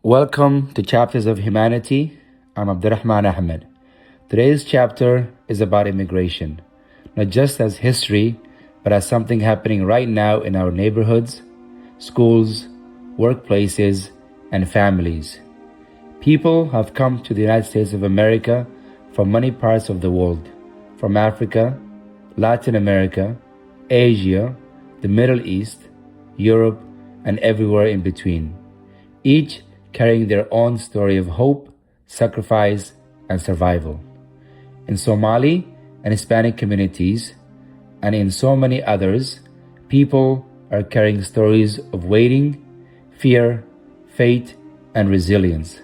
Welcome to Chapters of Humanity. I'm Abdurrahman Ahmed. Today's chapter is about immigration, not just as history, but as something happening right now in our neighborhoods, schools, workplaces, and families. People have come to the United States of America from many parts of the world, from Africa, Latin America, Asia, the Middle East, Europe, and everywhere in between, each carrying their own story of hope, sacrifice, and survival. In Somali and Hispanic communities, and in so many others, people are carrying stories of waiting, fear, faith, and resilience.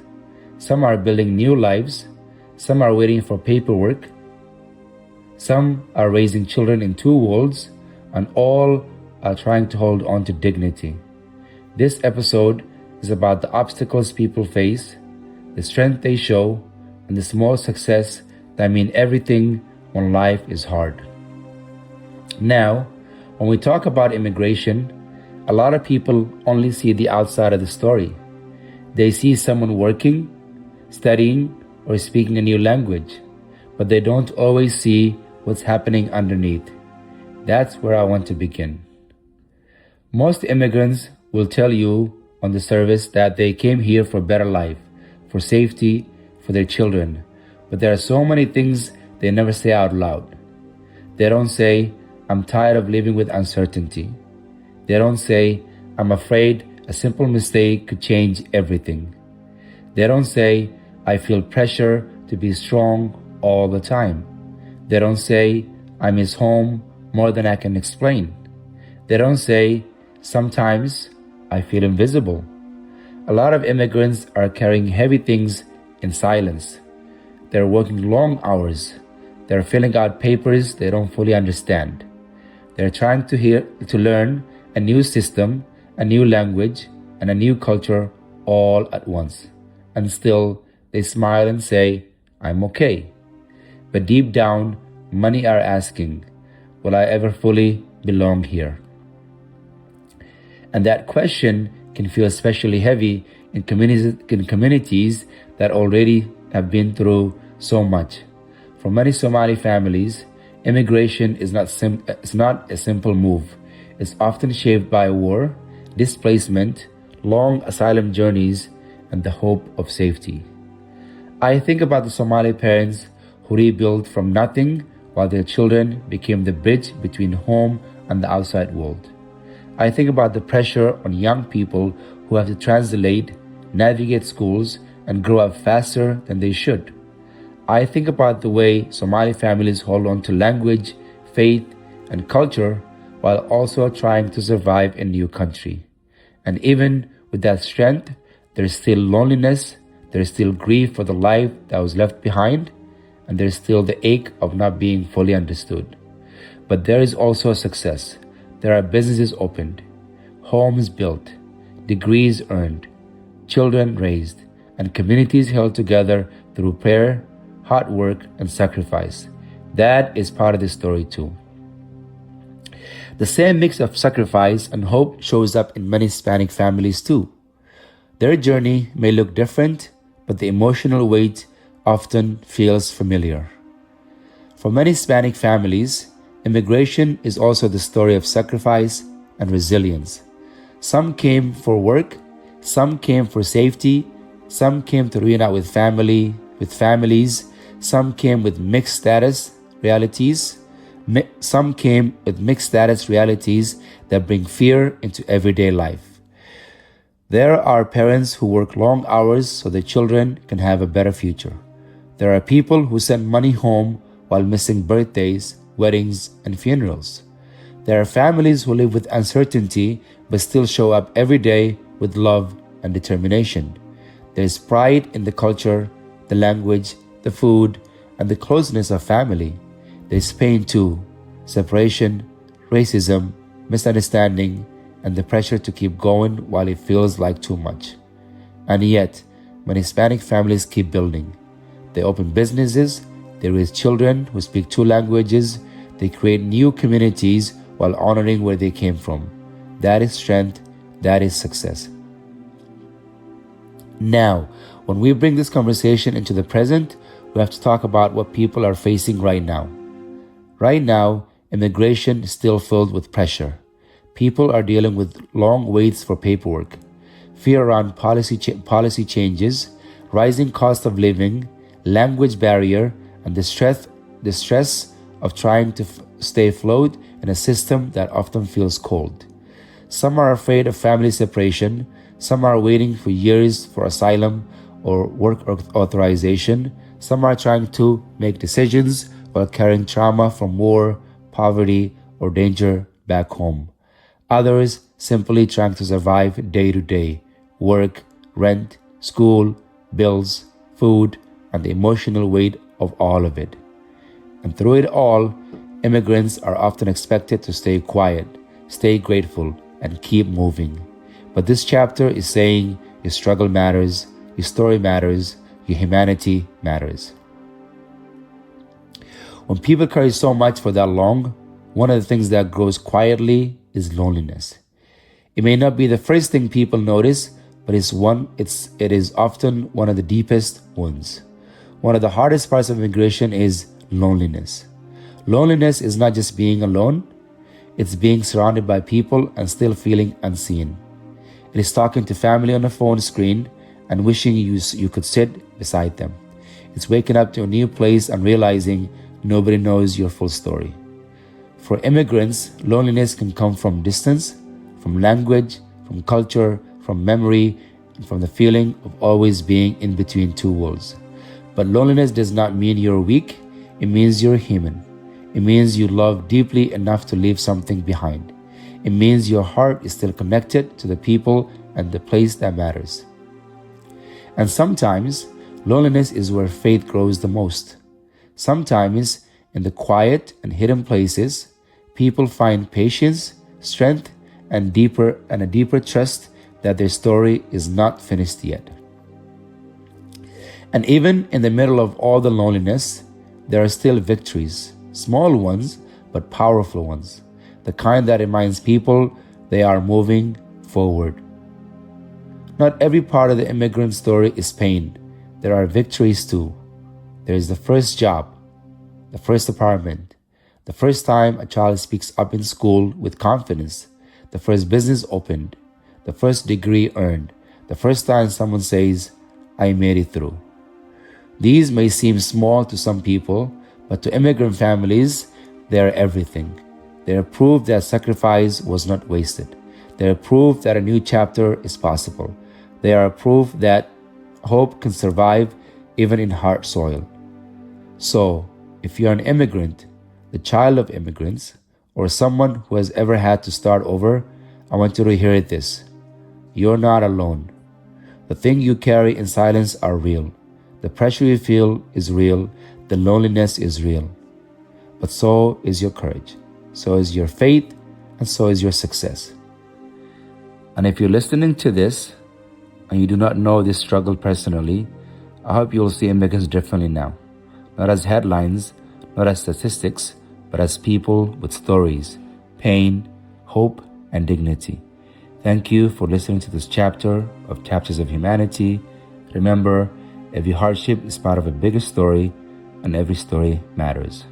Some are building new lives, some are waiting for paperwork, some are raising children in two worlds, and all are trying to hold on to dignity. This episode is about the obstacles people face, the strength they show, and the small success that mean everything when life is hard. Now, when we talk about immigration, a lot of people only see the outside of the story. They see someone working, studying, or speaking a new language, but they don't always see what's happening underneath. That's where I want to begin. Most immigrants will tell you on the service that they came here for better life, for safety, for their children. But there are so many things they never say out loud. They don't say, I'm tired of living with uncertainty. They don't say, I'm afraid a simple mistake could change everything. They don't say, I feel pressure to be strong all the time. They don't say, I miss home more than I can explain. They don't say, sometimes I feel invisible. A lot of immigrants are carrying heavy things in silence. They're working long hours. They're filling out papers they don't fully understand. They're trying to learn a new system, a new language, and a new culture all at once. And still, they smile and say, I'm okay. But deep down, many are asking, will I ever fully belong here? And that question can feel especially heavy in communities that already have been through so much. For many Somali families, immigration is not a simple move. It's often shaped by war, displacement, long asylum journeys, and the hope of safety. I think about the Somali parents who rebuilt from nothing while their children became the bridge between home and the outside world. I think about the pressure on young people who have to translate, navigate schools, and grow up faster than they should. I think about the way Somali families hold on to language, faith, and culture while also trying to survive in a new country. And even with that strength, there's still loneliness, there's still grief for the life that was left behind, and there's still the ache of not being fully understood. But there is also success. There are businesses opened, homes built, degrees earned, children raised, and communities held together through prayer, hard work, and sacrifice. That is part of the story too. The same mix of sacrifice and hope shows up in many Hispanic families too. Their journey may look different, but the emotional weight often feels familiar. For many Hispanic families, immigration is also the story of sacrifice and resilience. Some came for work, some came for safety, some came to reunite with families, some came with mixed status realities. Some came with mixed status realities that bring fear into everyday life. There are parents who work long hours so their children can have a better future. There are people who send money home while missing birthdays, weddings, and funerals. There are families who live with uncertainty but still show up every day with love and determination. There is pride in the culture, the language, the food, and the closeness of family. There is pain too: separation, racism, misunderstanding, and the pressure to keep going while it feels like too much. And yet, when Hispanic families keep building, they open businesses, they raise children who speak two languages, they create new communities while honoring where they came from. That is strength, that is success. Now, when we bring this conversation into the present, we have to talk about what people are facing right now. Right now, immigration is still filled with pressure. People are dealing with long waits for paperwork, fear around policy changes, rising cost of living, language barrier, and the stress of trying to stay afloat in a system that often feels cold. Some are afraid of family separation, some are waiting for years for asylum or work authorization, some are trying to make decisions while carrying trauma from war, poverty, or danger back home. Others simply trying to survive day to day, work, rent, school, bills, food, and the emotional weight of all of it. And through it all, immigrants are often expected to stay quiet, stay grateful, and keep moving. But this chapter is saying your struggle matters, your story matters, your humanity matters. When people carry so much for that long, one of the things that grows quietly is loneliness. It may not be the first thing people notice, but it is often one of the deepest wounds. One of the hardest parts of immigration is loneliness. Loneliness is not just being alone, it's being surrounded by people and still feeling unseen. It is talking to family on a phone screen and wishing you could sit beside them. It's waking up to a new place and realizing nobody knows your full story. For immigrants, loneliness can come from distance, from language, from culture, from memory, and from the feeling of always being in between two worlds. But loneliness does not mean you're weak, it means you're human. It means you love deeply enough to leave something behind. It means your heart is still connected to the people and the place that matters. And sometimes, loneliness is where faith grows the most. Sometimes, in the quiet and hidden places, people find patience, strength, and a deeper trust that their story is not finished yet. And even in the middle of all the loneliness, there are still victories, small ones, but powerful ones, the kind that reminds people they are moving forward. Not every part of the immigrant story is pain. There are victories too. There is the first job, the first apartment, the first time a child speaks up in school with confidence, the first business opened, the first degree earned, the first time someone says, "I made it through." These may seem small to some people, but to immigrant families, they are everything. They are proof that sacrifice was not wasted. They are proof that a new chapter is possible. They are proof that hope can survive even in hard soil. So, if you're an immigrant, the child of immigrants, or someone who has ever had to start over, I want you to hear this. You're not alone. The things you carry in silence are real. The pressure you feel is real. The loneliness is real. But so is your courage. So is your faith, and so is your success. And if you're listening to this, and you do not know this struggle personally, I hope you will see immigrants differently now. Not as headlines, not as statistics, but as people with stories, pain, hope, and dignity. Thank you for listening to this chapter of Chapters of Humanity. Remember, every hardship is part of a bigger story, and every story matters.